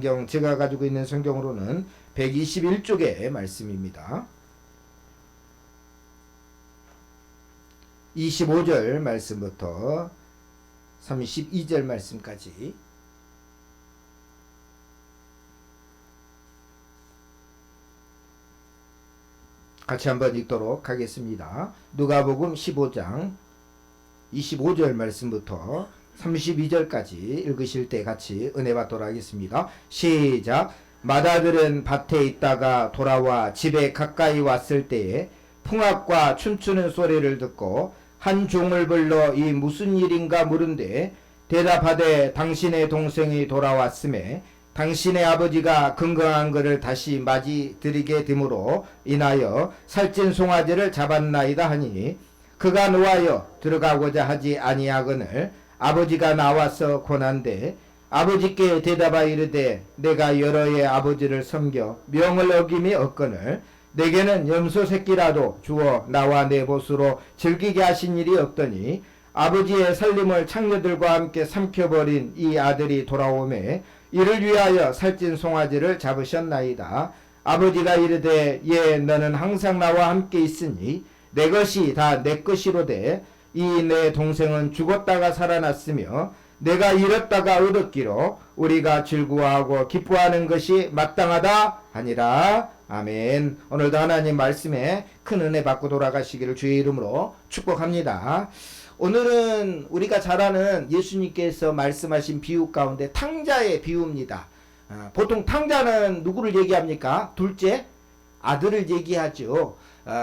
성경, 제가 가지고 있는 성경으로는 121쪽의 말씀입니다. 25절 말씀부터 32절 말씀까지 같이 한번 읽도록 하겠습니다. 누가복음 15장 25절 말씀부터 32절까지 읽으실 때 같이 은혜 받도록 하겠습니다. 시작. 마다들은 밭에 있다가 돌아와 집에 가까이 왔을 때에 풍악과 춤추는 소리를 듣고 한 종을 불러 이 무슨 일인가 물은데 대답하되 당신의 동생이 돌아왔음에 당신의 아버지가 건강한 그를 다시 맞이 드리게 됨으로 인하여 살찐 송아지를 잡았나이다 하니 그가 노하여 들어가고자 하지 아니하거늘 아버지가 나와서 권한대 아버지께 대답하 이르되 내가 여러의 아버지를 섬겨 명을 어김이 없거늘 내게는 염소 새끼라도 주어 나와 내 보수로 즐기게 하신 일이 없더니 아버지의 살림을 창녀들과 함께 삼켜버린 이 아들이 돌아오매 이를 위하여 살찐 송아지를 잡으셨나이다. 아버지가 이르되 예 너는 항상 나와 함께 있으니 내 것이 다 내 것이로되 이 내 동생은 죽었다가 살아났으며 내가 잃었다가 얻었기로 우리가 즐거워하고 기뻐하는 것이 마땅하다 하니라. 아멘. 오늘도 하나님 말씀에 큰 은혜 받고 돌아가시기를 주의 이름으로 축복합니다. 오늘은 우리가 잘 아는 예수님께서 말씀하신 비유 가운데 탕자의 비유입니다. 보통 탕자는 누구를 얘기합니까? 둘째 아들을 얘기하죠.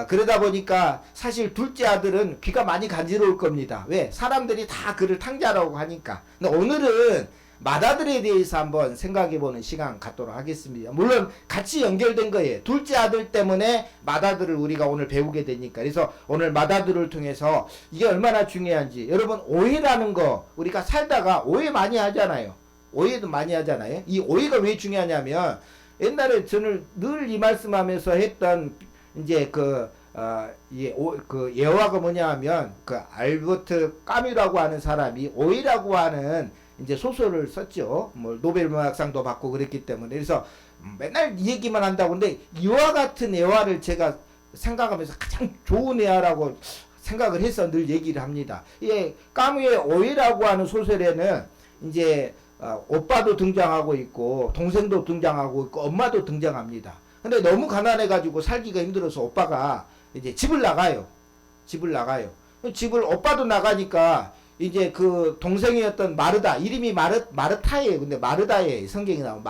그러다 보니까 사실 둘째 아들은 귀가 많이 간지러울 겁니다. 왜? 사람들이 다 그를 탕자라고 하니까. 근데 오늘은 맏아들에 대해서 한번 생각해보는 시간 갖도록 하겠습니다. 물론 같이 연결된 거예요. 둘째 아들 때문에 맏아들을 우리가 오늘 배우게 되니까. 그래서 오늘 맏아들을 통해서 이게 얼마나 중요한지. 여러분 오해라는 거 우리가 살다가 오해 많이 하잖아요. 오해도 많이 하잖아요. 이 오해가 왜 중요하냐면 옛날에 저는 늘 이 말씀하면서 했던 이제 그 예화가 뭐냐 하면 그 알버트 까뮤라고 하는 사람이 오해라고 하는 이제 소설을 썼죠. 뭐 노벨 문학상도 받고 그랬기 때문에. 그래서 맨날 이 얘기만 한다고. 근데 이와 같은 애화를 제가 생각하면서 가장 좋은 애화라고 생각을 해서 늘 얘기를 합니다. 예, 까뮤의 오해라고 하는 소설에는 이제 오빠도 등장하고 있고 동생도 등장하고 있고 엄마도 등장합니다. 근데 너무 가난해 가지고 살기가 힘들어서 오빠가 이제 집을 나가요. 집을 오빠도 나가니까 이제 그 동생이었던 마르다, 이름이 마르타예요. 근데 마르다에 성경이 나오면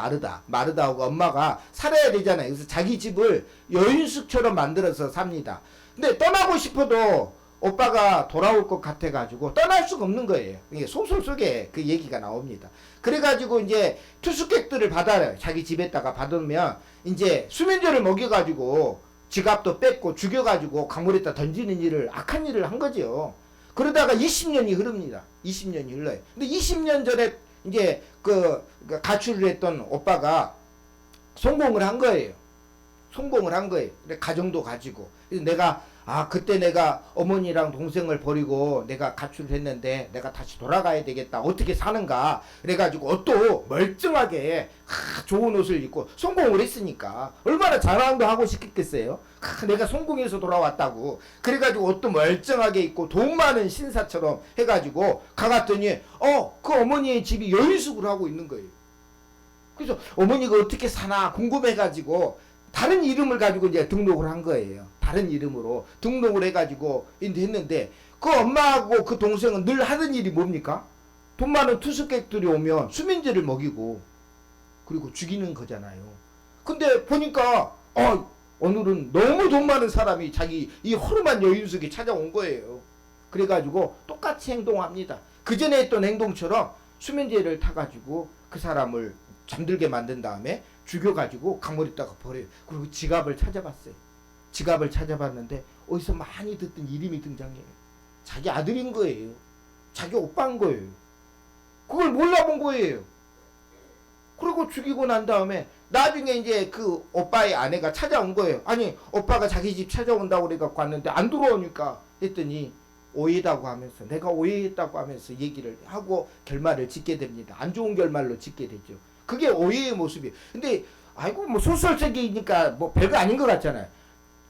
마르다하고 엄마가 살아야 되잖아요. 그래서 자기 집을 여인숙처럼 만들어서 삽니다. 근데 떠나고 싶어도 오빠가 돌아올 것 같아 가지고 떠날 수가 없는 거예요. 이게 소설 속에 그 얘기가 나옵니다. 그래 가지고 이제 투숙객들을 받아요. 자기 집에다가 받으면 이제 수면제를 먹여 가지고 지갑도 뺏고 죽여 가지고 강물에다 던지는 일을, 악한 일을 한 거죠. 그러다가 20년이 흐릅니다. 20년이 흘러요. 근데 20년 전에 이제 그 가출을 했던 오빠가 성공을 한 거예요. 그래 가정도 가지고. 그래서 그때 내가 어머니랑 동생을 버리고 내가 가출을 했는데 내가 다시 돌아가야 되겠다. 어떻게 사는가. 그래가지고 옷도 멀쩡하게 좋은 옷을 입고 성공을 했으니까 얼마나 자랑도 하고 싶겠어요. 내가 성공해서 돌아왔다고. 그래가지고 옷도 멀쩡하게 입고 돈 많은 신사처럼 해가지고 가갔더니 그 어머니의 집이 여인숙을 하고 있는 거예요. 그래서 어머니가 어떻게 사나 궁금해가지고 다른 이름을 가지고 이제 등록을 한 거예요. 다른 이름으로 등록을 해가지고 했는데 그 엄마하고 그 동생은 늘 하던 일이 뭡니까? 돈 많은 투숙객들이 오면 수면제를 먹이고 그리고 죽이는 거잖아요. 근데 보니까 오늘은 너무 돈 많은 사람이 자기 이 허름한 여인숙이 찾아온 거예요. 그래가지고 똑같이 행동합니다. 그 전에 했던 행동처럼 수면제를 타가지고 그 사람을 잠들게 만든 다음에 죽여가지고 강물에다가 버려요. 그리고 지갑을 찾아봤어요. 지갑을 찾아봤는데 어디서 많이 듣던 이름이 등장해요. 자기 아들인 거예요. 자기 오빠인 거예요. 그걸 몰라본 거예요. 그리고 죽이고 난 다음에 나중에 이제 그 오빠의 아내가 찾아온 거예요. 아니 오빠가 자기 집 찾아온다고 그래갖고 왔는데 안 들어오니까 했더니 오해다고 하면서 내가 오해했다고 하면서 얘기를 하고 결말을 짓게 됩니다. 안 좋은 결말로 짓게 되죠. 그게 오해의 모습이에요. 근데 아이고 뭐 소설책이니까 뭐 별거 아닌 것 같잖아요.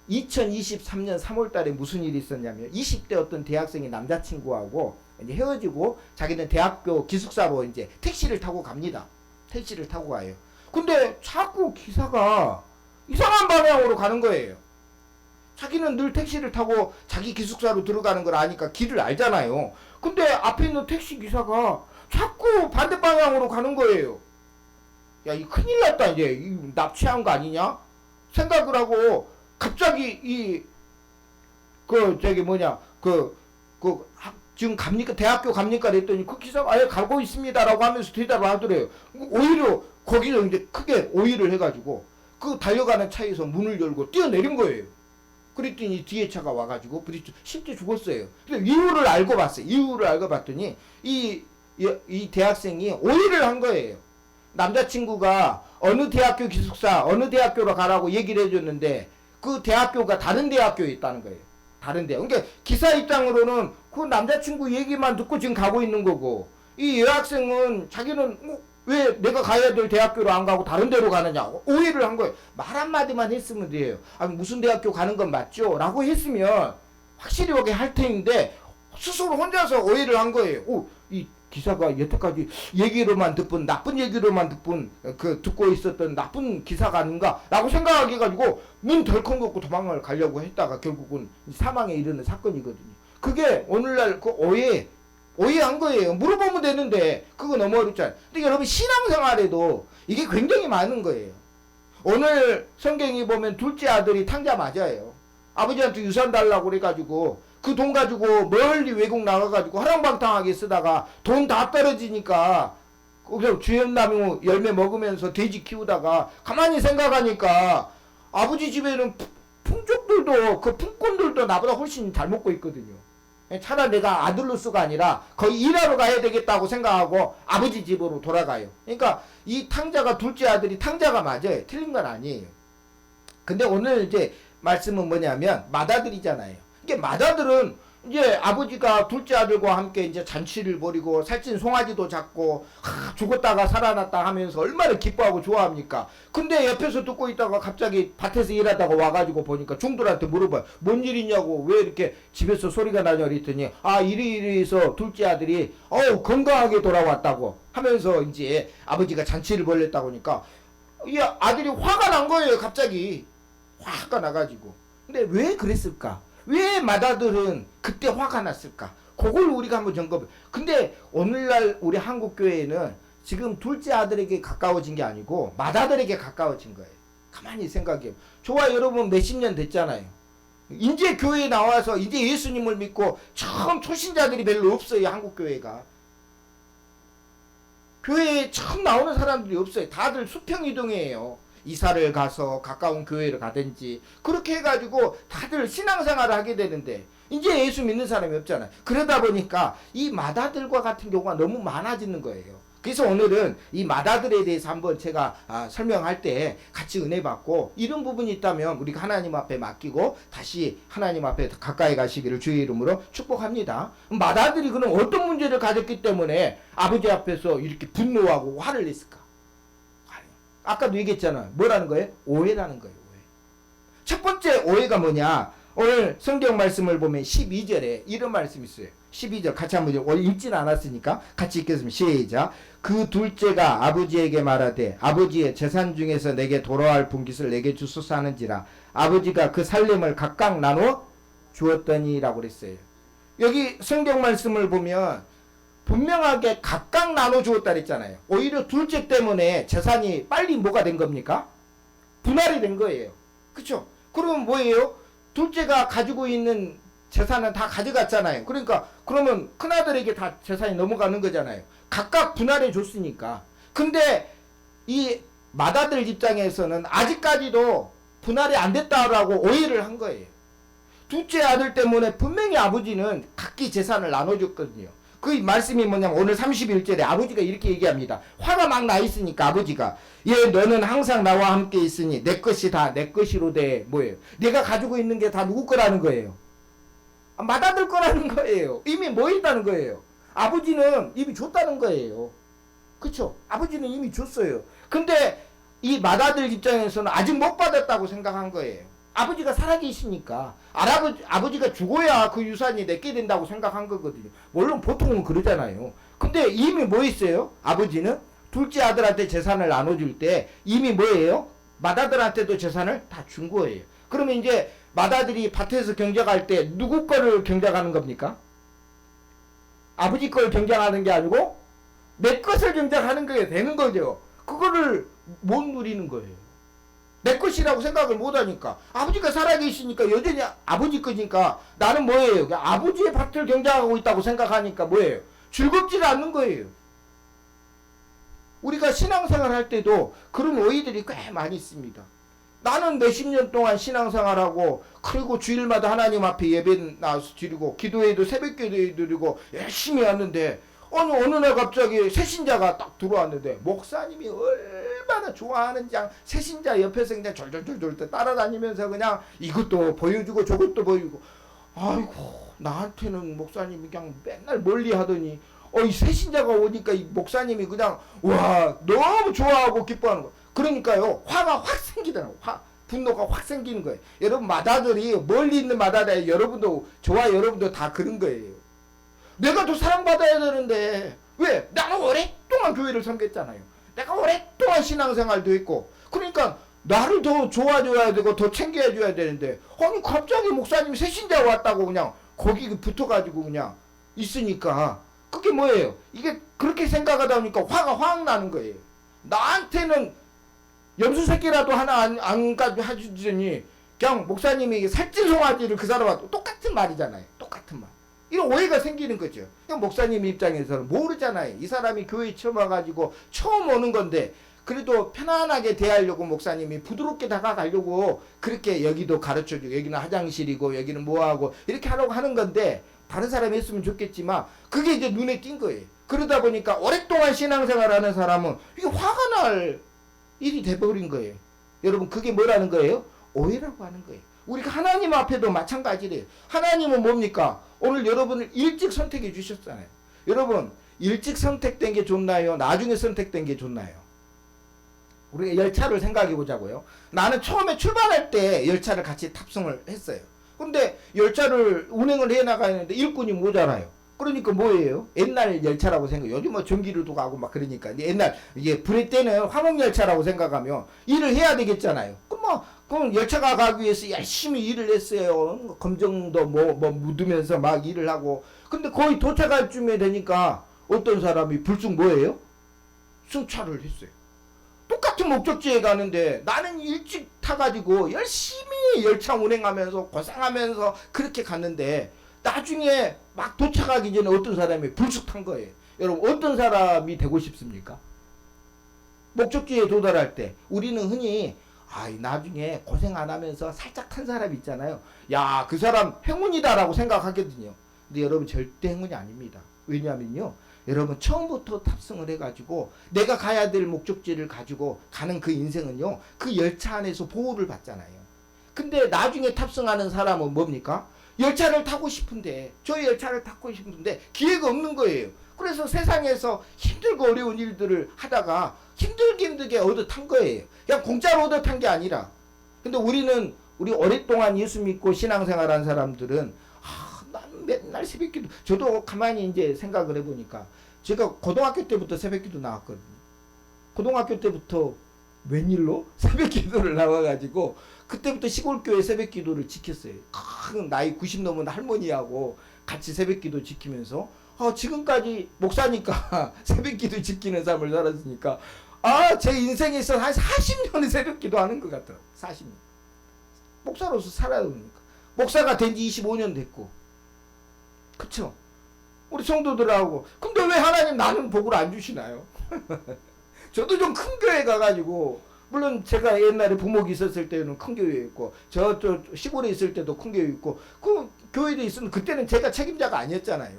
2023년 3월 달에 무슨 일이 있었냐면 20대 어떤 대학생이 남자친구하고 이제 헤어지고 자기는 대학교 기숙사로 이제 택시를 타고 갑니다. 택시를 타고 가요. 근데 자꾸 기사가 이상한 방향으로 가는 거예요. 자기는 늘 택시를 타고 자기 기숙사로 들어가는 걸 아니까 길을 알잖아요. 근데 앞에 있는 택시 기사가 자꾸 반대 방향으로 가는 거예요. 야, 이 큰일 났다 이제. 이 납치한 거 아니냐? 생각을 하고 갑자기 저기 뭐냐 지금 갑니까? 대학교 갑니까? 그랬더니 그 기사가 아예 가고 있습니다라고 하면서 대답을 하더래요. 오히려 거기서 이제 크게 오해를 해가지고 그 달려가는 차에서 문을 열고 뛰어내린 거예요. 그랬더니 뒤에 차가 와가지고 부딪혀 실제 죽었어요. 근데 이유를 알고 봤어요. 이유를 알고 봤더니 이 대학생이 오해를 한 거예요. 남자친구가 어느 대학교 기숙사 어느 대학교로 가라고 얘기를 해줬는데 그 대학교가 다른 대학교에 있다는 거예요. 다른 대학. 그러니까 기사 입장으로는 그 남자친구 얘기만 듣고 지금 가고 있는 거고 이 여학생은 자기는 왜 내가 가야 될 대학교로 안 가고 다른 데로 가느냐 오해를 한 거예요. 말 한마디만 했으면 돼요. 아, 무슨 대학교 가는 건 맞죠? 라고 했으면 확실히 오게 할 텐데 스스로 혼자서 오해를 한 거예요. 이 기사가 여태까지 얘기로만 듣던 나쁜 얘기로만 듣고 있었던 나쁜 기사가 아닌가 라고 생각하게 가지고 문 덜컹 걷고 도망을 가려고 했다가 결국은 사망에 이르는 사건이거든요. 그게 오늘날 그 오해한 거예요. 물어보면 되는데 그거 너무 어렵잖아요. 근데 여러분 신앙생활에도 이게 굉장히 많은 거예요. 오늘 성경이 보면 둘째 아들이 탕자 맞아요. 아버지한테 유산 달라고 그래가지고 그 돈 가지고 멀리 외국 나가가지고 허랑방탕하게 쓰다가 돈 다 떨어지니까 거기서 주연나무 열매 먹으면서 돼지 키우다가 가만히 생각하니까 아버지 집에는 풍족들도 그 품꾼들도 나보다 훨씬 잘 먹고 있거든요. 차라리 내가 아들로서가 아니라 거의 일하러 가야 되겠다고 생각하고 아버지 집으로 돌아가요. 그러니까 이 탕자가 둘째 아들이 탕자가 맞아요. 틀린 건 아니에요. 근데 오늘 이제 말씀은 뭐냐면 맏아들이잖아요. 이게 맏아들은 이제 아버지가 둘째 아들과 함께 이제 잔치를 벌이고 살찐 송아지도 잡고 죽었다가 살아났다 하면서 얼마나 기뻐하고 좋아합니까? 근데 옆에서 듣고 있다가 갑자기 밭에서 일하다가 와가지고 보니까 중들한테 물어봐요. 뭔 일이냐고 왜 이렇게 집에서 소리가 나냐 그랬더니 이리 해서 둘째 아들이 건강하게 돌아왔다고 하면서 이제 아버지가 잔치를 벌였다고 하니까 이 아들이 화가 난 거예요. 갑자기 화가 나가지고. 근데 왜 그랬을까? 왜 맏아들은 그때 화가 났을까? 그걸 우리가 한번 점검해. 근데 오늘날 우리 한국교회는 지금 둘째 아들에게 가까워진 게 아니고 맏아들에게 가까워진 거예요. 가만히 생각해요. 저와 여러분 몇십 년 됐잖아요. 이제 교회에 나와서 이제 예수님을 믿고 처음 초신자들이 별로 없어요. 한국교회가. 교회에 처음 나오는 사람들이 없어요. 다들 수평이동이에요. 이사를 가서 가까운 교회를 가든지 그렇게 해가지고 다들 신앙생활을 하게 되는데 이제 예수 믿는 사람이 없잖아요. 그러다 보니까 이 맏아들과 같은 경우가 너무 많아지는 거예요. 그래서 오늘은 이 맏아들에 대해서 한번 제가 설명할 때 같이 은혜 받고 이런 부분이 있다면 우리가 하나님 앞에 맡기고 다시 하나님 앞에 가까이 가시기를 주의 이름으로 축복합니다. 맏아들이 그럼 어떤 문제를 가졌기 때문에 아버지 앞에서 이렇게 분노하고 화를 냈을까? 아까도 얘기했잖아. 뭐라는 거예요? 오해라는 거예요. 오해. 첫 번째 오해가 뭐냐? 오늘 성경 말씀을 보면 12절에 이런 말씀이 있어요. 12절 같이 한번 읽지는 않았으니까 같이 읽겠습니다. 시작. 그 둘째가 아버지에게 말하되 아버지의 재산 중에서 내게 돌아갈 분깃을 내게 주소서 하는지라 아버지가 그 살림을 각각 나눠 주었더니라고 그랬어요. 여기 성경 말씀을 보면 분명하게 각각 나눠 주었다 그랬잖아요. 오히려 둘째 때문에 재산이 빨리 뭐가 된 겁니까? 분할이 된 거예요. 그쵸? 그러면 뭐예요? 둘째가 가지고 있는 재산은 다 가져갔잖아요. 그러면 큰아들에게 다 재산이 넘어가는 거잖아요. 각각 분할해 줬으니까. 근데 이 맏아들 입장에서는 아직까지도 분할이 안 됐다라고 오해를 한 거예요. 둘째 아들 때문에 분명히 아버지는 각기 재산을 나눠줬거든요. 그 말씀이 뭐냐면 오늘 31절에 아버지가 이렇게 얘기합니다. 화가 막 나 있으니까 아버지가 너는 항상 나와 함께 있으니 내 것이 다 내 것이로 돼. 뭐예요? 내가 가지고 있는 게 다 누구 거라는 거예요? 맏아들 거라는 거예요. 이미 뭐 있다는 거예요? 아버지는 이미 줬다는 거예요. 그쵸? 아버지는 이미 줬어요. 근데 이 맏아들 입장에서는 아직 못 받았다고 생각한 거예요. 아버지가 살아계시니까 아버지가 죽어야 그 유산이 내게 된다고 생각한 거거든요. 물론 보통은 그러잖아요. 근데 이미 뭐 있어요? 아버지는 둘째 아들한테 재산을 나눠줄 때 이미 뭐예요? 맏아들한테도 재산을 다 준 거예요. 그러면 이제 맏아들이 밭에서 경작할 때 누구 거를 경작하는 겁니까? 아버지 걸 경작하는 게 아니고 내 것을 경작하는 게 되는 거죠. 그거를 못 누리는 거예요. 내 것이라고 생각을 못 하니까. 아버지가 살아계시니까 여전히 아버지 거니까 나는 뭐예요? 아버지의 밭을 경작하고 있다고 생각하니까 뭐예요? 즐겁지 않는 거예요. 우리가 신앙생활 할 때도 그런 오해들이 꽤 많이 있습니다. 나는 몇십 년 동안 신앙생활하고 그리고 주일마다 하나님 앞에 예배 나와서 드리고 기도회도 새벽기도회 드리고 열심히 왔는데 어느 날 갑자기 새신자가 딱 들어왔는데 목사님이 얼마나 좋아하는지 새신자 옆에서 그냥 졸졸졸졸 따라다니면서 그냥 이것도 보여주고 저것도 보여주고 아이고 나한테는 목사님이 그냥 맨날 멀리 하더니 이 새신자가 오니까 이 목사님이 그냥 와 너무 좋아하고 기뻐하는 거. 그러니까요 화가 확 생기더라고. 분노가 확 생기는 거예요. 여러분 맏아들이 멀리 있는 맏아들 여러분도 저와 여러분도 다 그런 거예요. 내가 더 사랑받아야 되는데 왜? 나는 오랫동안 교회를 섬겼잖아요. 내가 오랫동안 신앙생활도 했고 그러니까 나를 더 좋아줘야 되고 더 챙겨줘야 되는데 아니 갑자기 목사님 새신자 왔다고 그냥 거기 붙어가지고 그냥 있으니까 그게 뭐예요? 이게 그렇게 생각하다 보니까 화가 확 나는 거예요. 나한테는 염소 새끼라도 하나 안 가주더니 그냥 목사님이 살찐 송아지를 그 사람하고 똑같은 말이잖아요. 똑같은 말. 이런 오해가 생기는 거죠. 그냥 목사님 입장에서는 모르잖아요. 이 사람이 교회에 처음 와가지고 처음 오는 건데 그래도 편안하게 대하려고 목사님이 부드럽게 다가가려고 그렇게 여기도 가르쳐주고 여기는 화장실이고 여기는 뭐하고 이렇게 하려고 하는 건데 다른 사람이 했으면 좋겠지만 그게 이제 눈에 띈 거예요. 그러다 보니까 오랫동안 신앙생활하는 사람은 이게 화가 날 일이 돼버린 거예요. 여러분 그게 뭐라는 거예요? 오해라고 하는 거예요. 우리가 하나님 앞에도 마찬가지래요. 하나님은 뭡니까? 오늘 여러분을 일찍 선택해 주셨잖아요. 여러분 일찍 선택된 게 좋나요? 나중에 선택된 게 좋나요? 우리가 열차를 생각해 보자고요. 나는 처음에 출발할 때 열차를 같이 탑승을 했어요. 근데 열차를 운행을 해 나가는데 일꾼이 모자라요. 그러니까 뭐예요? 옛날 열차라고 생각. 요즘 뭐 전기로도 가고 막 그러니까 옛날 이게 불의 때는 화목 열차라고 생각하면 일을 해야 되겠잖아요. 그럼 열차가 가기 위해서 열심히 일을 했어요. 검정도 뭐 묻으면서 막 일을 하고. 근데 거의 도착할 쯤에 되니까 어떤 사람이 불쑥 뭐예요? 승차를 했어요. 똑같은 목적지에 가는데 나는 일찍 타가지고 열심히 열차 운행하면서 고생하면서 그렇게 갔는데 나중에 막 도착하기 전에 어떤 사람이 불쑥 탄 거예요. 여러분 어떤 사람이 되고 싶습니까? 목적지에 도달할 때 우리는 흔히 나중에 고생 안 하면서 살짝 탄 사람 있잖아요. 야, 그 사람 행운이다라고 생각하거든요. 근데 여러분 절대 행운이 아닙니다. 왜냐면요. 여러분 처음부터 탑승을 해가지고 내가 가야 될 목적지를 가지고 가는 그 인생은요. 그 열차 안에서 보호를 받잖아요. 근데 나중에 탑승하는 사람은 뭡니까? 열차를 타고 싶은데 저 열차를 타고 싶은데 기회가 없는 거예요. 그래서 세상에서 힘들고 어려운 일들을 하다가 힘들게 얻어 탄 거예요. 그냥 공짜로 얻어 탄 게 아니라. 근데 우리 오랫동안 예수 믿고 신앙생활한 사람들은 난 맨날 새벽기도. 저도 가만히 이제 생각을 해보니까 제가 고등학교 때부터 새벽기도 나왔거든요. 고등학교 때부터 웬일로 새벽기도를 나와가지고 그때부터 시골교회 새벽기도를 지켰어요. 큰 나이 90 넘은 할머니하고 같이 새벽기도 지키면서 지금까지 목사니까 새벽기도 지키는 삶을 살았으니까 제 인생에 있어서 한 40년의 새벽기도 하는 것 같더라고요. 40년. 목사로서 살아야 되니까. 목사가 된 지 25년 됐고. 그쵸? 우리 성도들하고. 근데 왜 하나님 나는 복을 안 주시나요? 저도 좀 큰 교회 가가지고 물론 제가 옛날에 부목이 있었을 때는 큰 교회 있고 저 시골에 있을 때도 큰 교회 있고 그 교회도 있으면 그때는 제가 책임자가 아니었잖아요.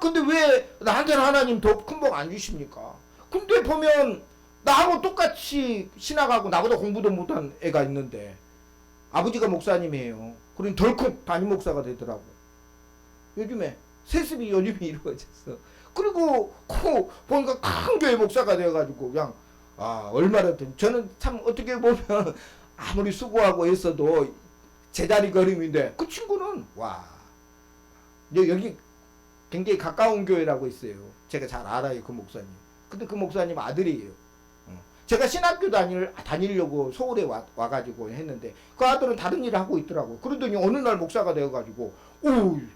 근데 왜 나한테는 하나님 더 큰 복 안 주십니까? 근데 보면 나하고 똑같이 신학하고 나보다 공부도 못한 애가 있는데 아버지가 목사님이에요. 그러니 덜컥 담임 목사가 되더라고. 요즘에 세습이 이루어졌어. 그리고 보니까 큰 교회 목사가 되어가지고 그냥 얼마나 저는 참 어떻게 보면 아무리 수고하고 했어도 제자리 걸음인데 그 친구는 여기 굉장히 가까운 교회라고 있어요. 제가 잘 알아요, 그 목사님. 근데 그 목사님 아들이에요. 제가 신학교 다니려고 서울에 와가지고 했는데 그 아들은 다른 일을 하고 있더라고. 그러더니 어느 날 목사가 되어가지고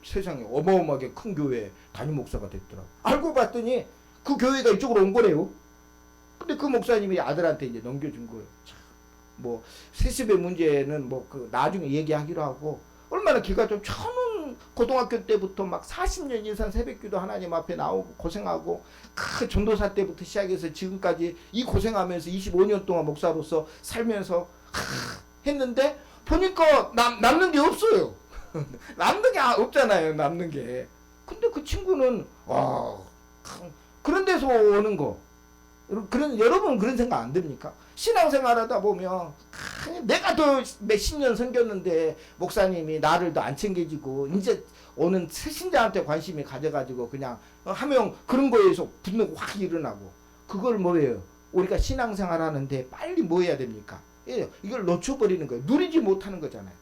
세상에 어마어마하게 큰 교회 담임 목사가 됐더라고. 알고 봤더니 그 교회가 이쪽으로 온 거래요. 근데 그 목사님이 아들한테 이제 넘겨준 거예요. 참, 뭐 세습의 문제는 나중에 얘기하기로 하고 얼마나 기가 좀 저는 고등학교 때부터 막 40년 이상 새벽기도 하나님 앞에 나오고 고생하고 그 전도사 때부터 시작해서 지금까지 이 고생하면서 25년 동안 목사로서 살면서 했는데 보니까 남는 게 없어요. 남는 게 없잖아요. 남는 게. 근데 그 친구는 그런 데서 오는 거. 여러분 그런 생각 안 듭니까? 신앙생활 하다 보면 내가 더 몇십 년 섬겼는데 목사님이 나를 더 안 챙겨주고 이제 오는 새신자한테 관심이 가져가지고 그냥 하면 그런 거에서 분노가 확 일어나고 그걸 뭐예요? 우리가 신앙생활 하는데 빨리 뭐 해야 됩니까? 이걸 놓쳐버리는 거예요. 누리지 못하는 거잖아요.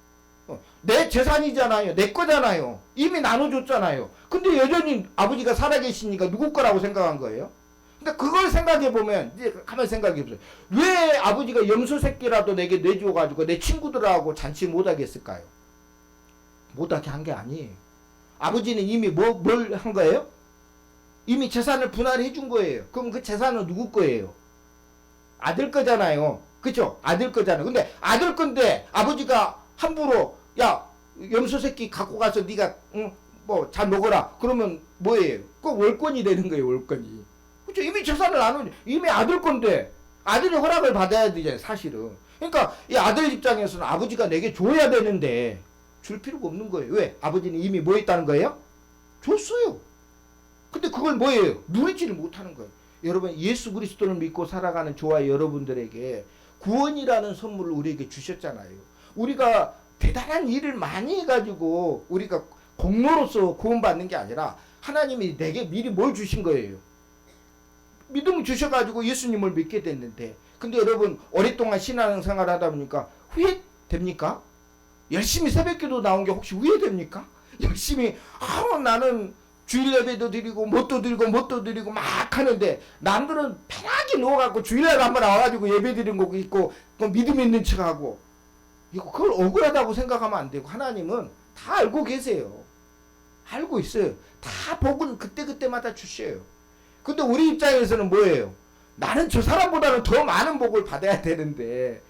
내 재산이잖아요. 내 거잖아요. 이미 나눠줬잖아요. 근데 여전히 아버지가 살아계시니까 누구 거라고 생각한 거예요? 근데 그걸 생각해보면 이제 가만히 생각해보세요. 왜 아버지가 염소 새끼라도 내게 내줘가지고 내 친구들하고 잔치 못하겠을까요? 못하게 한 게 아니에요. 아버지는 이미 뭘 한 거예요? 이미 재산을 분할해 준 거예요. 그럼 그 재산은 누구 거예요? 아들 거잖아요. 그쵸? 아들 거잖아요. 근데 아들 건데 아버지가 함부로 염소 새끼 갖고 가서 네가 잘 먹어라. 그러면 뭐예요? 그 월권이 되는 거예요. 월권이. 그렇죠? 이미 재산을 나누니 이미 아들 건데 아들이 허락을 받아야 되잖아요. 사실은. 그러니까 이 아들 입장에서는 아버지가 내게 줘야 되는데 줄 필요가 없는 거예요. 왜? 아버지는 이미 뭐 했다는 거예요? 줬어요. 근데 그걸 뭐예요? 누리지를 못하는 거예요. 여러분 예수 그리스도를 믿고 살아가는 저와 여러분들에게 구원이라는 선물을 우리에게 주셨잖아요. 우리가 대단한 일을 많이 해가지고 우리가 공로로서 구원받는 게 아니라 하나님이 내게 미리 뭘 주신 거예요? 믿음을 주셔가지고 예수님을 믿게 됐는데 근데 여러분 오랫동안 신앙생활 하다 보니까 후회됩니까? 열심히 새벽기도 나온 게 혹시 후회됩니까? 열심히 나는 주일 예배도 드리고 뭣도 드리고 막 하는데 남들은 편하게 누워갖고 주일날 한번 나와가지고 예배 드리는 거 있고 믿음 있는 척하고 그걸 억울하다고 생각하면 안 되고 하나님은 다 알고 계세요. 알고 있어요. 다 복은 그때그때마다 주셔요. 근데 우리 입장에서는 뭐예요? 나는 저 사람보다는 더 많은 복을 받아야 되는데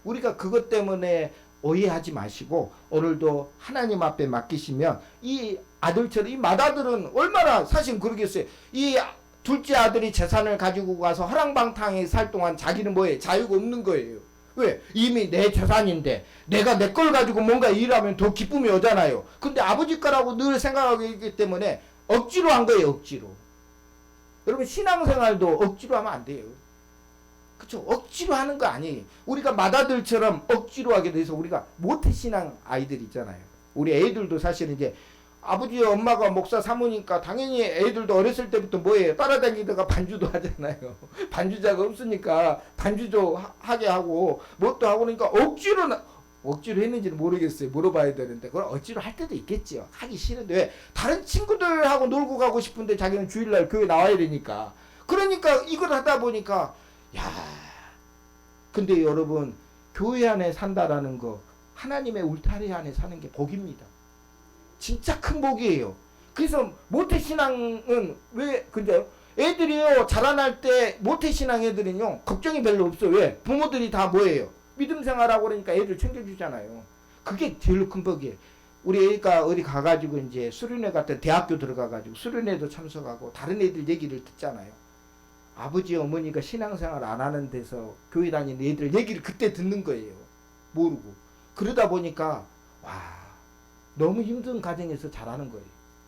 우리가 그것 때문에 오해하지 마시고 오늘도 하나님 앞에 맡기시면 이 아들처럼 이 맏아들은 얼마나 사실 그러겠어요. 이 둘째 아들이 재산을 가지고 가서 허랑방탕에 살 동안 자기는 뭐예요? 자유가 없는 거예요. 왜? 이미 내 재산인데 내가 내 걸 가지고 뭔가 일하면 더 기쁨이 오잖아요. 근데 아버지 거라고 늘 생각하고 있기 때문에 억지로 한 거예요. 억지로. 여러분 신앙생활도 억지로 하면 안 돼요. 그쵸? 억지로 하는 거 아니에요. 우리가 맏아들처럼 억지로 하게 돼서 우리가 모태신앙 아이들 있잖아요. 우리 애들도 사실 이제 아버지 엄마가 목사 사모니까 당연히 애들도 어렸을 때부터 뭐예요? 따라다니다가 반주도 하잖아요. 반주자가 없으니까 반주도 하게 하고 뭣도 하고 그러니까 억지로 했는지는 모르겠어요. 물어봐야 되는데 그걸 억지로 할 때도 있겠지요. 하기 싫은데 왜? 다른 친구들하고 놀고 가고 싶은데 자기는 주일날 교회 나와야 되니까. 그러니까 이걸 하다 보니까 근데 여러분 교회 안에 산다라는 거 하나님의 울타리 안에 사는 게 복입니다. 진짜 큰 복이에요. 그래서 모태신앙은 왜 근데요? 애들이요 자라날 때 모태신앙 애들은요 걱정이 별로 없어요. 왜? 부모들이 다 뭐예요? 믿음 생활하고 그러니까 애들 챙겨주잖아요. 그게 제일 큰 복이에요. 우리 애가 어디 가가지고 이제 수련회 같은 대학교 들어가가지고 수련회도 참석하고 다른 애들 얘기를 듣잖아요. 아버지 어머니가 신앙생활 안 하는 데서 교회 다니는 애들 얘기를 그때 듣는 거예요. 모르고. 그러다 보니까 너무 힘든 가정에서 자라는 거예요.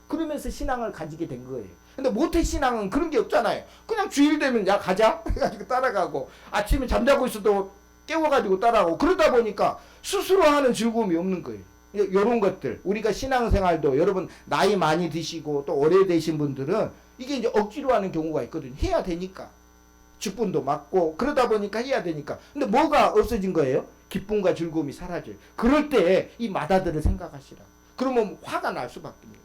그러면서 신앙을 가지게 된 거예요. 근데 모태신앙은 그런 게 없잖아요. 그냥 주일 되면 가자 해가지고 따라가고 아침에 잠자고 있어도 깨워가지고 따라가고 그러다 보니까 스스로 하는 즐거움이 없는 거예요. 이런 것들 우리가 신앙생활도 여러분 나이 많이 드시고 또 오래되신 분들은 이게 이제 억지로 하는 경우가 있거든요. 해야 되니까. 직분도 맞고 그러다 보니까 해야 되니까. 근데 뭐가 없어진 거예요? 기쁨과 즐거움이 사라져요. 그럴 때 이 마다들을 생각하시라. 그러면 화가 날 수밖에 없어요.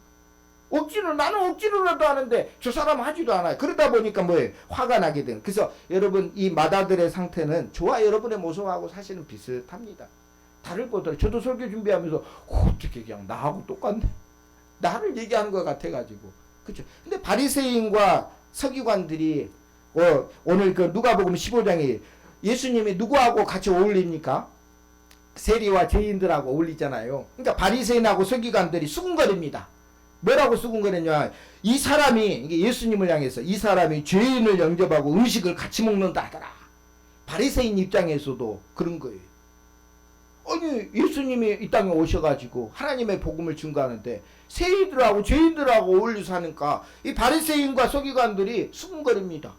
억지로 나는 억지로라도 하는데 저 사람 하지도 않아요. 그러다 보니까 뭐예요? 화가 나게 되는. 그래서 여러분 이 마다들의 상태는 저와 여러분의 모습하고 사실은 비슷합니다. 다를 것 같아요. 저도 설교 준비하면서 어떻게 그냥 나하고 똑같네. 나를 얘기하는 것 같아가지고. 그렇죠. 근데 바리새인과 서기관들이 오늘 그 누가복음 15장에 예수님이 누구하고 같이 어울립니까? 세리와 죄인들하고 어울리잖아요. 그러니까 바리새인하고 서기관들이 수군거립니다. 뭐라고 수군거렸냐? 이 사람이 이게 예수님을 향해서 이 사람이 죄인을 영접하고 음식을 같이 먹는다 하더라. 바리새인 입장에서도 그런 거예요. 아니 예수님이 이 땅에 오셔가지고 하나님의 복음을 증거하는데 세리들하고 죄인들하고 어울려서 하니까 이 바리새인과 서기관들이 수군거립니다.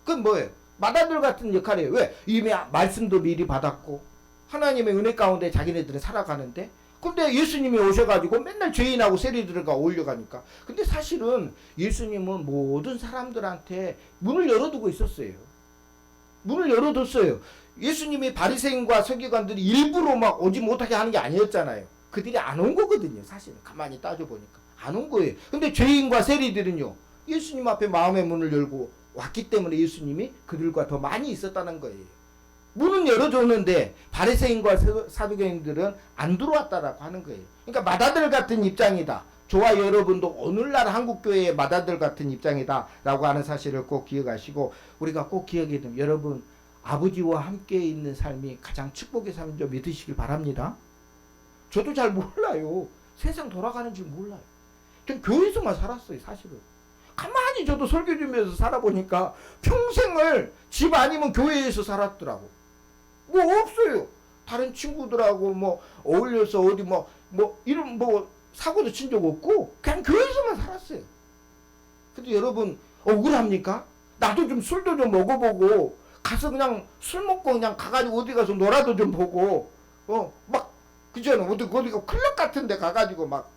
그건 뭐예요? 마다들 같은 역할이에요. 왜? 이미 말씀도 미리 받았고 하나님의 은혜 가운데 자기네들은 살아가는데 근데 예수님이 오셔가지고 맨날 죄인하고 세리들과 어울려가니까. 근데 사실은 예수님은 모든 사람들한테 문을 열어두고 있었어요. 문을 열어뒀어요. 예수님이 바리새인과 서기관들이 일부러 막 오지 못하게 하는 게 아니었잖아요. 그들이 안 온 거거든요. 사실은 가만히 따져보니까 안 온 거예요. 근데 죄인과 세리들은요 예수님 앞에 마음의 문을 열고 왔기 때문에 예수님이 그들과 더 많이 있었다는 거예요. 문은 열어줬는데 바리새인과 사두개인들은 안 들어왔다라고 하는 거예요. 그러니까 마다들 같은 입장이다. 저와 여러분도 오늘날 한국교회의 마다들 같은 입장이다 라고 하는 사실을 꼭 기억하시고 우리가 꼭 기억해야 됩니다. 여러분 아버지와 함께 있는 삶이 가장 축복의 삶인 줄 믿으시길 바랍니다. 저도 잘 몰라요. 세상 돌아가는 줄 몰라요. 전 교회에서만 살았어요. 사실은. 가만히 저도 설교 준비해서 살아보니까 평생을 집 아니면 교회에서 살았더라고. 뭐 없어요. 다른 친구들하고 뭐 어울려서 어디 뭐 이런 뭐 사고도 친 적 없고 그냥 교회에서만 살았어요. 근데 여러분 억울합니까? 나도 좀 술도 좀 먹어보고 가서 그냥 술 먹고 그냥 가가지고 어디 가서 놀아도 좀 보고 막 그전에 어디가 클럽 같은 데 가가지고 막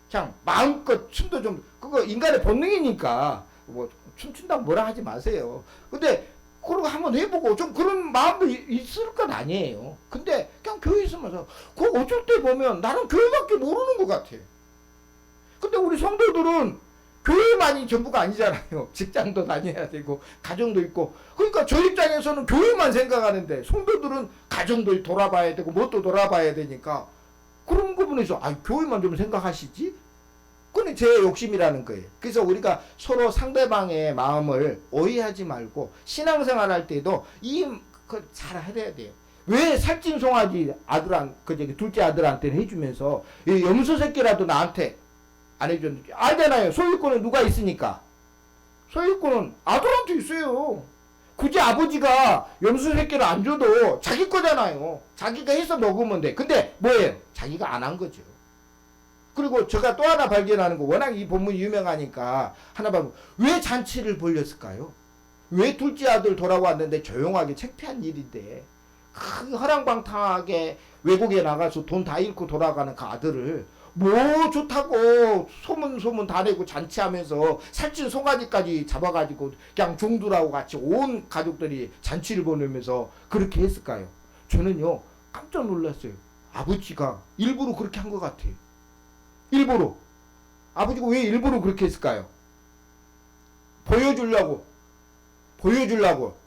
그냥 마음껏 춤도 좀 그거 인간의 본능이니까 뭐 춤춘다고 뭐라 하지 마세요. 근데 그러고 한번 해보고 좀 그런 마음도 있을 건 아니에요. 근데 그냥 교회에서만 그 어쩔 때 보면 나는 교회밖에 모르는 것 같아. 근데 우리 성도들은 교회만이 전부가 아니잖아요. 직장도 다녀야 되고 가정도 있고. 그러니까 저 입장에서는 교회만 생각하는데 성도들은 가정도 돌아봐야 되고 뭣도 돌아봐야 되니까 그런 부분에서 교회만 좀 생각하시지? 그건 제 욕심이라는 거예요. 그래서 우리가 서로 상대방의 마음을 오해하지 말고 신앙생활 할 때도 잘 해야 돼요. 왜 살찐 송아지 둘째 아들한테는 해주면서 염소 새끼라도 나한테 안 해줬는지 알잖아요. 소유권은 누가 있으니까. 소유권은 아들한테 있어요. 굳이 아버지가 염소 새끼를 안 줘도 자기 거잖아요. 자기가 해서 먹으면 돼. 근데 뭐예요? 자기가 안 한 거죠. 그리고 제가 또 하나 발견하는 거 워낙 이 본문이 유명하니까 하나 봐보면 왜 잔치를 벌렸을까요? 왜 둘째 아들 돌아왔는데 조용하게 창피한 일인데 허랑방탕하게 외국에 나가서 돈 다 잃고 돌아가는 그 아들을 뭐 좋다고 소문 다 내고 잔치하면서 살찐 송아지까지 잡아가지고 그냥 종들하고 같이 온 가족들이 잔치를 보내면서 그렇게 했을까요? 저는요 깜짝 놀랐어요. 아버지가 일부러 그렇게 한 것 같아요. 일부러. 아버지가 왜 일부러 그렇게 했을까요? 보여주려고.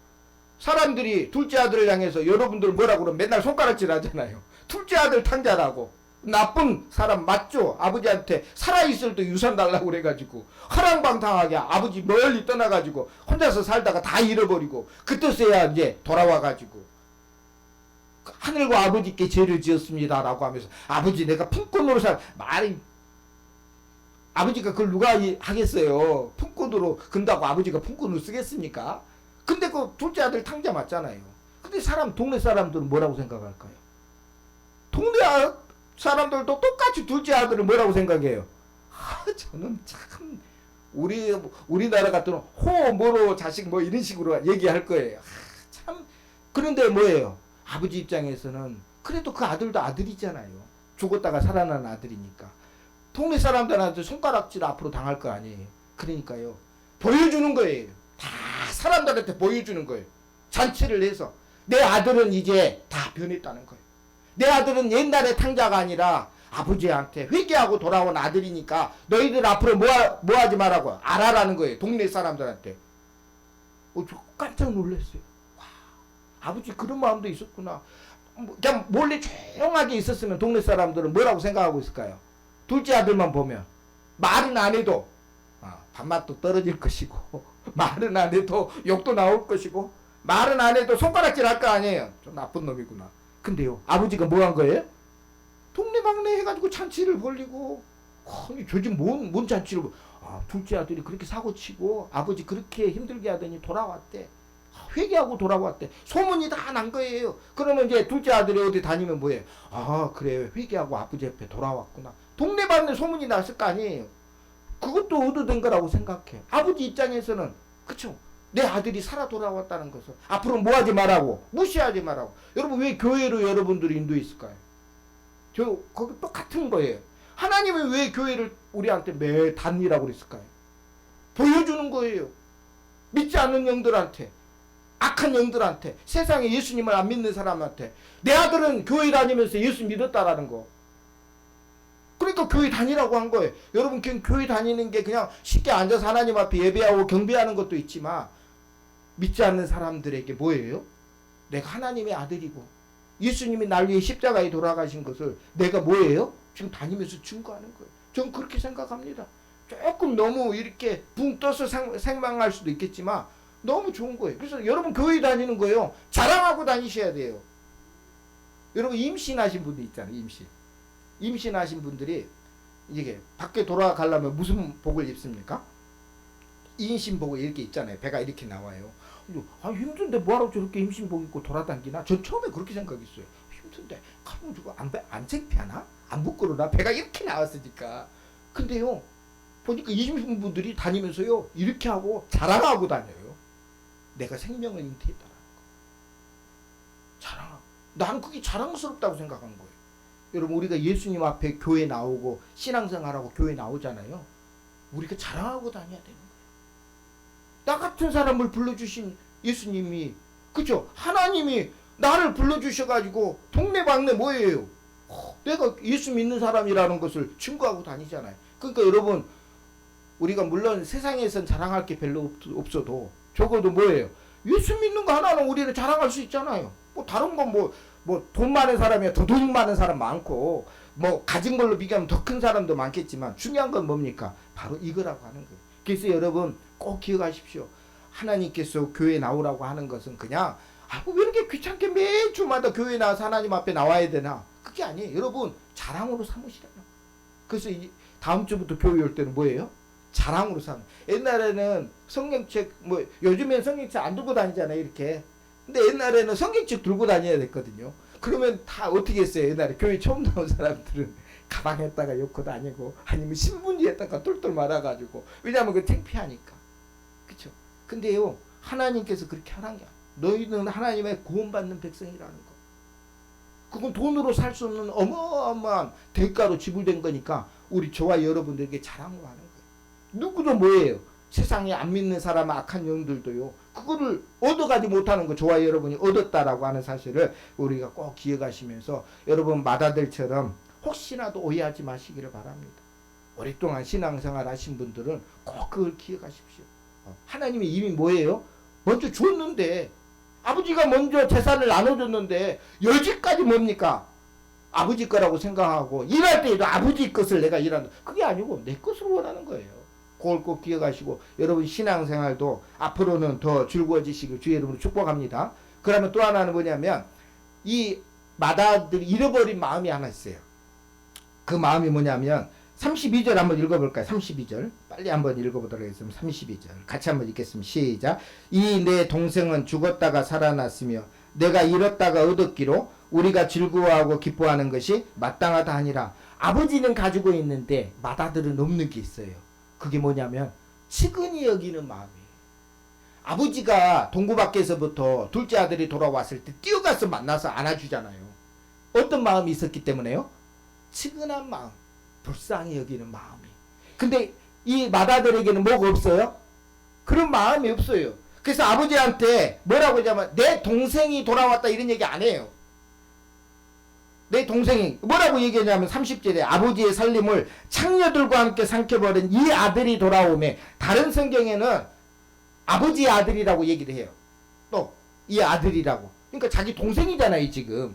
사람들이 둘째 아들을 향해서 여러분들 뭐라고 그러면 맨날 손가락질 하잖아요. 둘째 아들 탕자라고. 나쁜 사람 맞죠? 아버지한테 살아있을 때 유산 달라고 그래가지고 허랑방탕하게 아버지 멀리 떠나가지고 혼자서 살다가 다 잃어버리고 그때서야 이제 돌아와가지고 하늘과 아버지께 죄를 지었습니다 라고 하면서 아버지 내가 품꾼으로 말이 아버지가 그걸 누가 하겠어요. 품꾼으로 근다고 아버지가 품꾼으로 쓰겠습니까? 근데 그 둘째 아들 탕자 맞잖아요. 근데 동네 사람들은 뭐라고 생각할까요? 동네 사람들도 똑같이 둘째 아들을 뭐라고 생각해요? 저는 참 우리나라 같은 뭐로 자식 뭐 이런 식으로 얘기할 거예요. 참 그런데 뭐예요? 아버지 입장에서는 그래도 그 아들도 아들이잖아요. 죽었다가 살아난 아들이니까. 동네 사람들한테 손가락질 앞으로 당할 거 아니에요. 그러니까요. 보여주는 거예요. 다 사람들한테 보여주는 거예요. 잔치를 해서 내 아들은 이제 다 변했다는 거예요. 내 아들은 옛날의 탕자가 아니라 아버지한테 회개하고 돌아온 아들이니까 너희들 앞으로 뭐 하지 말라고 알아라는 거예요. 동네 사람들한테. 저 깜짝 놀랐어요. 와, 아버지 그런 마음도 있었구나. 그냥 몰래 조용하게 있었으면 동네 사람들은 뭐라고 생각하고 있을까요? 둘째 아들만 보면 말은 안 해도 밥맛도 떨어질 것이고 말은 안 해도 욕도 나올 것이고 말은 안 해도 손가락질 할 거 아니에요. 좀 나쁜 놈이구나. 근데요, 아버지가 뭐 한 거예요? 동네방네 해가지고 잔치를 벌리고, 아니 저 집 뭔 잔치를 둘째 아들이 그렇게 사고치고 아버지 그렇게 힘들게 하더니 돌아왔대. 회개하고 돌아왔대. 소문이 다 난 거예요. 그러면 이제 둘째 아들이 어디 다니면 뭐예요? 그래 회개하고 아버지 옆에 돌아왔구나. 동네방네 소문이 났을 거 아니에요. 그것도 얻어된 거라고 생각해. 아버지 입장에서는 그쵸? 내 아들이 살아 돌아왔다는 것을 앞으로 뭐 하지 말라고, 무시하지 말라고. 여러분 왜 교회로 여러분들이 인도했을까요? 거기 똑같은 거예요. 하나님은 왜 교회를 우리한테 매일 다니라고 그랬을까요? 보여주는 거예요. 믿지 않는 영들한테, 악한 영들한테, 세상에 예수님을 안 믿는 사람한테 내 아들은 교회 다니면서 예수 믿었다라는 거. 그러니까 교회 다니라고 한 거예요. 여러분 교회 다니는 게 그냥 쉽게 앉아서 하나님 앞에 예배하고 경배하는 것도 있지만 믿지 않는 사람들에게 뭐예요? 내가 하나님의 아들이고 예수님이 날 위해 십자가에 돌아가신 것을 내가 뭐예요? 지금 다니면서 증거하는 거예요. 저는 그렇게 생각합니다. 조금 너무 이렇게 붕 떠서 생방할 수도 있겠지만 너무 좋은 거예요. 그래서 여러분 교회 다니는 거예요. 자랑하고 다니셔야 돼요. 여러분 임신하신 분들 있잖아요. 임신하신 분들이 이게 밖에 돌아가려면 무슨 복을 입습니까? 임신복을 이렇게 있잖아요. 배가 이렇게 나와요. 힘든데 뭐하러 저렇게 임신복 입고 돌아다니나? 전 처음에 그렇게 생각했어요. 힘든데 가면 저거 안 창피하나? 안 부끄러나? 배가 이렇게 나왔으니까. 근데요 보니까 임신분들이 다니면서요 이렇게 하고 자랑하고 다녀요. 내가 생명을 잉태했다는 거. 자랑. 난 그게 자랑스럽다고 생각한 거예요. 여러분 우리가 예수님 앞에 교회 나오고 신앙생활하고 교회 나오잖아요. 우리가 자랑하고 다녀야 되는 거예요. 나 같은 사람을 불러주신 예수님이, 그죠? 하나님이 나를 불러주셔가지고 동네방네 뭐예요? 내가 예수 믿는 사람이라는 것을 증거하고 다니잖아요. 그러니까 여러분 우리가 물론 세상에선 자랑할 게 별로 없어도 적어도 뭐예요? 예수 믿는 거 하나는 우리는 자랑할 수 있잖아요. 뭐 다른 건 뭐 돈 많은 사람이야 더 돈 많은 사람 많고 뭐 가진 걸로 비교하면 더 큰 사람도 많겠지만 중요한 건 뭡니까? 바로 이거라고 하는 거예요. 그래서 여러분 꼭 기억하십시오. 하나님께서 교회 나오라고 하는 것은 그냥 왜 이렇게 귀찮게 매 주마다 교회 나와서 하나님 앞에 나와야 되나? 그게 아니에요. 여러분 자랑으로 삼으시라요. 그래서 다음 주부터 교회 올 때는 뭐예요? 자랑으로 삼는. 옛날에는 성경책 요즘엔 성경책 안 들고 다니잖아요. 이렇게. 근데 옛날에는 성경책 들고 다녀야 됐거든요. 그러면 다 어떻게 했어요? 옛날에 교회 처음 나온 사람들은 가방에다가 넣고 다니고 아니면 신문지에다가 똘똘 말아가지고. 왜냐하면 그 창피하니까. 그쵸? 근데요 하나님께서 그렇게 하는 게 너희는 하나님의 구원받는 백성이라는 거. 그건 돈으로 살 수 없는 어마어마한 대가로 지불된 거니까 우리 저와 여러분들에게 자랑으로 하는 거예요. 누구도 뭐예요? 세상에 안 믿는 사람 악한 영들도요 그거를 얻어가지 못하는 거 저와 여러분이 얻었다라고 하는 사실을 우리가 꼭 기억하시면서 여러분 마다들처럼 혹시라도 오해하지 마시기를 바랍니다. 오랫동안 신앙생활 하신 분들은 꼭 그걸 기억하십시오. 하나님이 이미 뭐예요? 먼저 줬는데 아버지가 먼저 재산을 나눠줬는데 여지까지 뭡니까? 아버지 거라고 생각하고 일할 때에도 아버지 것을 내가 일한다. 그게 아니고 내 것을 원하는 거예요. 그걸 꼭 기억하시고 여러분 신앙생활도 앞으로는 더 즐거워지시길 주의 이름으로 축복합니다. 그러면 또 하나는 뭐냐면 이 마다들이 잃어버린 마음이 하나 있어요. 그 마음이 뭐냐면 32절 한번 읽어볼까요? 32절 빨리 한번 읽어보도록 하겠습니다. 32절 같이 한번 읽겠습니다. 시작. 이 내 동생은 죽었다가 살아났으며 내가 잃었다가 얻었기로 우리가 즐거워하고 기뻐하는 것이 마땅하다 하니라. 아버지는 가지고 있는데 맏아들은 없는 게 있어요. 그게 뭐냐면 측은히 여기는 마음이에요. 아버지가 동구 밖에서부터 둘째 아들이 돌아왔을 때 뛰어가서 만나서 안아주잖아요. 어떤 마음이 있었기 때문에요? 측은한 마음, 불쌍히 여기는 마음이. 근데 이 맏아들에게는 뭐가 없어요? 그런 마음이 없어요. 그래서 아버지한테 뭐라고 하냐면 내 동생이 돌아왔다 이런 얘기 안 해요. 내 동생이 뭐라고 얘기하냐면 30절에 아버지의 살림을 창녀들과 함께 삼켜버린 이 아들이 돌아오매, 다른 성경에는 아버지의 아들이라고 얘기를 해요. 또 이 아들이라고. 그러니까 자기 동생이잖아요 지금.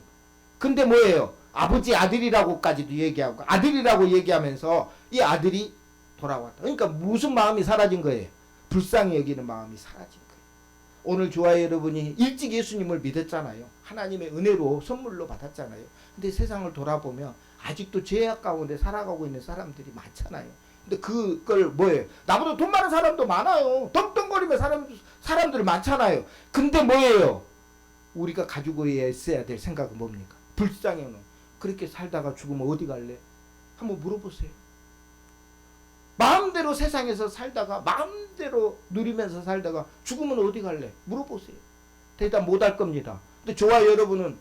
근데 뭐예요? 아버지 아들이라고까지도 얘기하고 아들이라고 얘기하면서 이 아들이 돌아왔다. 그러니까 무슨 마음이 사라진 거예요? 불쌍히 여기는 마음이 사라진 거예요. 오늘 좋아요 여러분이 일찍 예수님을 믿었잖아요. 하나님의 은혜로 선물로 받았잖아요. 근데 세상을 돌아보면 아직도 죄악 가운데 살아가고 있는 사람들이 많잖아요. 근데 그걸 뭐예요? 나보다 돈 많은 사람도 많아요. 떵떵거리며 사람들 많잖아요. 근데 뭐예요? 우리가 가지고 있어야 될 생각은 뭡니까? 불쌍해는 그렇게 살다가 죽으면 어디 갈래? 한번 물어보세요. 마음대로 세상에서 살다가 마음대로 누리면서 살다가 죽으면 어디 갈래? 물어보세요. 대답 못할 겁니다. 근데 좋아요 여러분은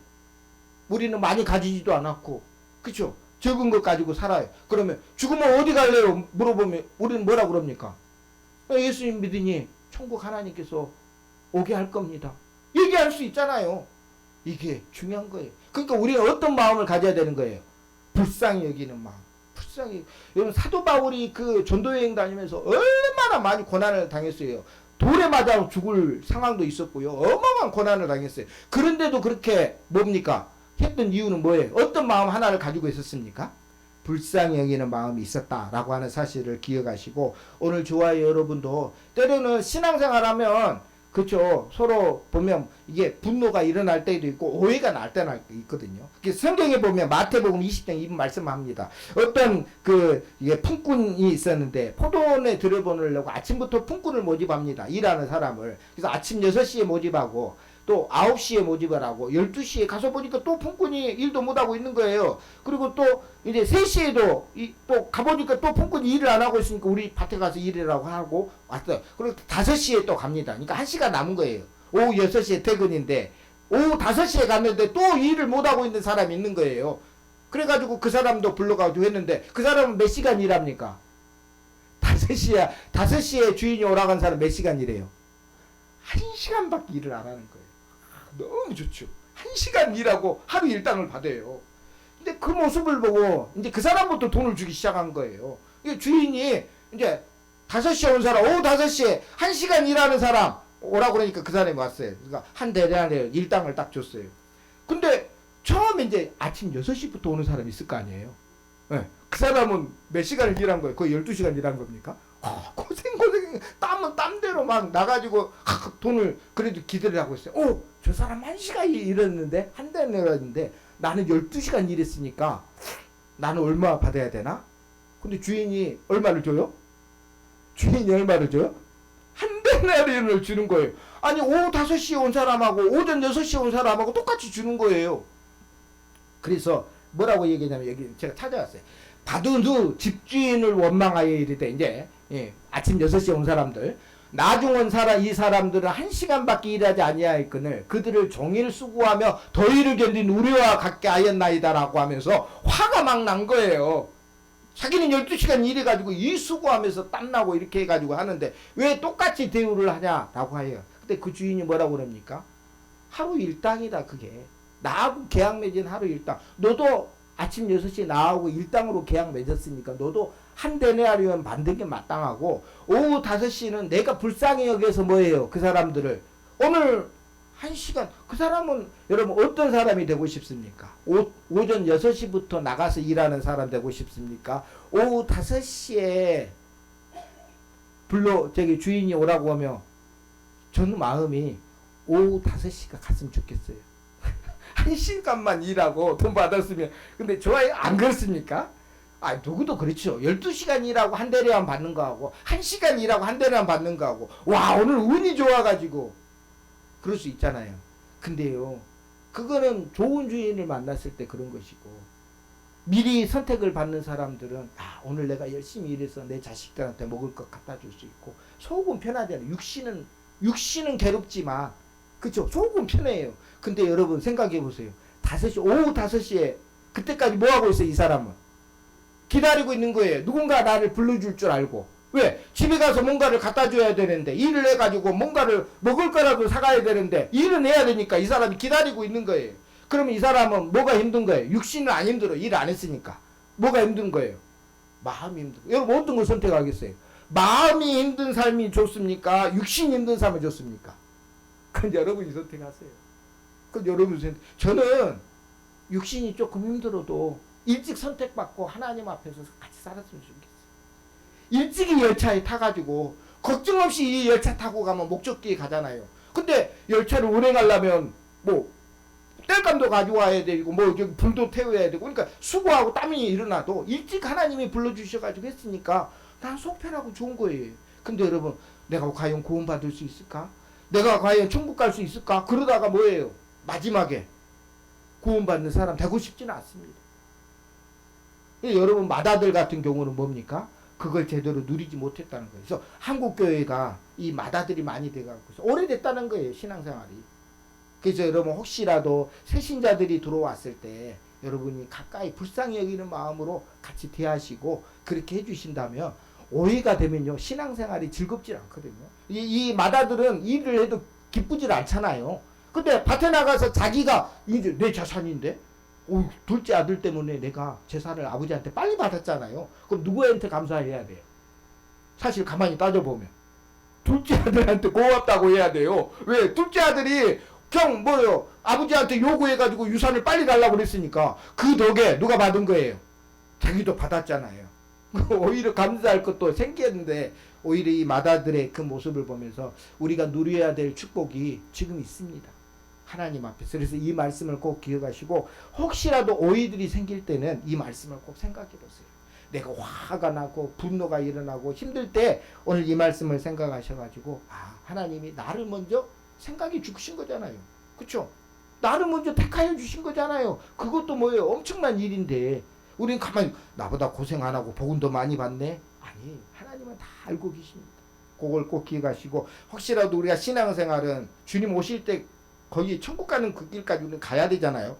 우리는 많이 가지지도 않았고 그렇죠? 적은 것 가지고 살아요. 그러면 죽으면 어디 갈래요? 물어보면 우리는 뭐라 그럽니까? 예수님 믿으니 천국 하나님께서 오게 할 겁니다. 얘기할 수 있잖아요. 이게 중요한 거예요. 그러니까 우리는 어떤 마음을 가져야 되는 거예요? 불쌍히 여기는 마음. 불쌍히. 여러분 사도 바울이 그 전도여행 다니면서 얼마나 많이 고난을 당했어요. 돌에 맞아 죽을 상황도 있었고요. 어마어마한 고난을 당했어요. 그런데도 그렇게 뭡니까? 했던 이유는 뭐예요? 어떤 마음 하나를 가지고 있었습니까? 불쌍히 여기는 마음이 있었다라고 하는 사실을 기억하시고 오늘 좋아요 여러분도 때로는 신앙생활하면 그렇죠. 서로 보면 이게 분노가 일어날 때도 있고 오해가 날 때도 있거든요. 성경에 보면 마태복음 20장 2분 말씀합니다. 어떤 이게 품꾼이 있었는데 포도원에 들여보내려고 아침부터 품꾼을 모집합니다. 일하는 사람을. 그래서 아침 6시에 모집하고 또 9시에 모집을 하고 12시에 가서 보니까 또 품꾼이 일도 못하고 있는 거예요. 그리고 또 이제 3시에도 또 가보니까 또 품꾼이 일을 안 하고 있으니까 우리 밭에 가서 일이라고 하고 왔어요. 그리고 5시에 또 갑니다. 그러니까 1시간 남은 거예요. 오후 6시에 퇴근인데 오후 5시에 갔는데 또 일을 못하고 있는 사람이 있는 거예요. 그래가지고 그 사람도 불러가지고 했는데 그 사람은 몇 시간 일합니까? 5시에 주인이 오라고 한 사람 몇 시간 일해요? 1시간밖에 일을 안 하는 거예요. 너무 좋죠. 1시간 일하고 하루 일당을 받아요. 근데 그 모습을 보고 이제 그 사람부터 돈을 주기 시작한 거예요. 주인이 이제 5시에 온 사람, 오후 5시에 1시간 일하는 사람 오라고 그러니까 그 사람이 왔어요. 그러니까 한 대량의 일당을 딱 줬어요. 근데 처음에 이제 아침 6시부터 오는 사람이 있을 거 아니에요. 네. 그 사람은 몇 시간을 일한 거예요? 거의 12시간 일한 겁니까? 고생 땀은 땀대로 막 나가지고 돈을 그래도 기대를 하고 있어요. 저 사람 1시간 일했는데 한 달 내렸는데 나는 12시간 일했으니까 나는 얼마 받아야 되나? 근데 주인이 얼마를 줘요? 주인이 얼마를 줘요? 한 데나리온을 주는 거예요. 아니 오후 5시에 온 사람하고 오전 6시에 온 사람하고 똑같이 주는 거예요. 그래서 뭐라고 얘기하냐면 여기 제가 찾아왔어요. 받은 후 집주인을 원망하여 이르되 이제 아침 6시에 온 사람들 나중 온 이 사람들은 1시간밖에 일하지 아니하였거늘 그들을 종일 수고하며 더위를 견딘 우리와 같게 하였나이다라고 하면서 화가 막 난 거예요. 자기는 12시간 일해가지고 이 수고하면서 땀나고 이렇게 해가지고 하는데 왜 똑같이 대우를 하냐라고 해요. 근데 그 주인이 뭐라고 그럽니까? 하루 일당이다 그게. 나하고 계약 맺은 하루 일당. 너도 아침 6시에 나하고 일당으로 계약 맺었으니까 너도 한 데나리온 받는 게 마땅하고 오후 5시는 내가 불쌍히 여기서 뭐예요? 그 사람들을 오늘 1시간 그 사람은 여러분 어떤 사람이 되고 싶습니까? 오전 6시부터 나가서 일하는 사람 되고 싶습니까? 오후 5시에 주인이 오라고 하면 저는 마음이 오후 5시가 갔으면 좋겠어요. 1시간만 일하고 돈 받았으면. 근데 좋아요? 안 그렇습니까? 누구도 그렇죠. 12시간 일하고 한 대리만 받는 거하고 1시간 일하고 한 대리만 받는 거하고 와 오늘 운이 좋아가지고 그럴 수 있잖아요. 근데요 그거는 좋은 주인을 만났을 때 그런 것이고 미리 선택을 받는 사람들은 오늘 내가 열심히 일해서 내 자식들한테 먹을 것 갖다 줄 수 있고 속은 편하잖아요. 육신은 괴롭지만 그쵸 속은 편해요. 근데 여러분 생각해 보세요. 오후 5시에 그때까지 뭐하고 있어요? 이 사람은 기다리고 있는 거예요. 누군가 나를 불러줄 줄 알고 왜? 집에 가서 뭔가를 갖다 줘야 되는데, 일을 해가지고 뭔가를 먹을 거라도 사가야 되는데, 일은 해야 되니까 이 사람이 기다리고 있는 거예요. 그러면 이 사람은 뭐가 힘든 거예요? 육신은 안 힘들어. 일 안 했으니까. 뭐가 힘든 거예요? 마음이 힘들어. 여러분 어떤 걸 선택하겠어요? 마음이 힘든 삶이 좋습니까? 육신이 힘든 삶이 좋습니까? 그건 여러분이 선택하세요. 그건 여러분이 저는 육신이 조금 힘들어도 일찍 선택받고 하나님 앞에서 같이 살았으면 좋겠어요. 일찍이 열차에 타가지고 걱정 없이 이 열차 타고 가면 목적지에 가잖아요. 근데 열차를 운행하려면 뭐 땔감도 가져와야 되고 뭐 불도 태워야 되고 그러니까 수고하고 땀이 일어나도 일찍 하나님이 불러주셔가지고 했으니까 난 속편하고 좋은 거예요. 근데 여러분 내가 과연 구원받을 수 있을까? 내가 과연 천국 갈 수 있을까? 그러다가 뭐예요? 마지막에 구원받는 사람 되고 싶지는 않습니다. 여러분 맏아들 같은 경우는 뭡니까? 그걸 제대로 누리지 못했다는 거예요. 그래서 한국교회가 이 맏아들이 많이 돼가지고 오래됐다는 거예요. 신앙생활이. 그래서 여러분 혹시라도 새신자들이 들어왔을 때 여러분이 가까이 불쌍히 여기는 마음으로 같이 대하시고 그렇게 해주신다면 오해가 되면요 신앙생활이 즐겁지 않거든요. 이 맏아들은 일을 해도 기쁘질 않잖아요. 근데 밭에 나가서 자기가 이제 내 재산인데 둘째 아들 때문에 내가 재산을 아버지한테 빨리 받았잖아요. 그럼 누구한테 감사해야 돼요? 사실 가만히 따져보면 둘째 아들한테 고맙다고 해야 돼요. 왜? 둘째 아들이 그냥 뭐요 아버지한테 요구해가지고 유산을 빨리 달라고 그랬으니까 그 덕에 누가 받은 거예요? 자기도 받았잖아요. 오히려 감사할 것도 생겼는데 오히려 이 맏아들의 그 모습을 보면서 우리가 누려야 될 축복이 지금 있습니다. 하나님 앞에서. 그래서 이 말씀을 꼭 기억하시고 혹시라도 오해들이 생길 때는 이 말씀을 꼭 생각해 보세요. 내가 화가 나고 분노가 일어나고 힘들 때 오늘 이 말씀을 생각하셔가지고 하나님이 나를 먼저 생각해 주신 거잖아요. 그쵸? 나를 먼저 택하여 주신 거잖아요. 그것도 뭐예요? 엄청난 일인데 우리는 가만히 나보다 고생 안 하고 복은 더 많이 받네? 아니, 하나님은 다 알고 계십니다. 그걸 꼭 기억하시고 혹시라도 우리가 신앙생활은 주님 오실 때 거기 천국 가는 그 길까지 우리는 가야 되잖아요.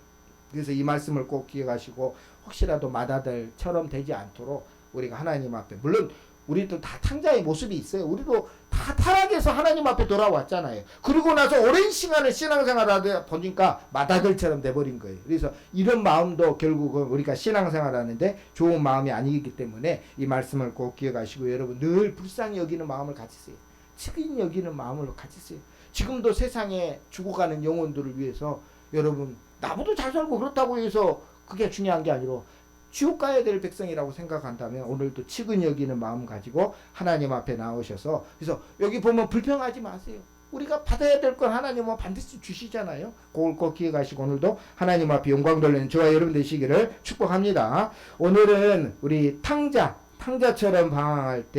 그래서 이 말씀을 꼭 기억하시고 혹시라도 맏아들처럼 되지 않도록 우리가 하나님 앞에 물론 우리도 다 탕자의 모습이 있어요. 우리도 다 타락해서 하나님 앞에 돌아왔잖아요. 그리고 나서 오랜 시간을 신앙생활을 하다 보니까 맏아들처럼 돼버린 거예요. 그래서 이런 마음도 결국은 우리가 신앙생활 하는데 좋은 마음이 아니기 때문에 이 말씀을 꼭 기억하시고 여러분 늘 불쌍히 여기는 마음을 가지세요. 측은히 여기는 마음을 가지세요. 지금도 세상에 죽어가는 영혼들을 위해서 여러분 나보다 잘 살고 그렇다고 해서 그게 중요한 게 아니라 지옥 가야 될 백성이라고 생각한다면 오늘도 측은히 여기는 마음 가지고 하나님 앞에 나오셔서 그래서 여기 보면 불평하지 마세요. 우리가 받아야 될 건 하나님은 반드시 주시잖아요. 그걸 꼭 기억하시고 오늘도 하나님 앞에 영광 돌리는 저와 여러분 되시기를 축복합니다. 오늘은 우리 탕자처럼 방황할 때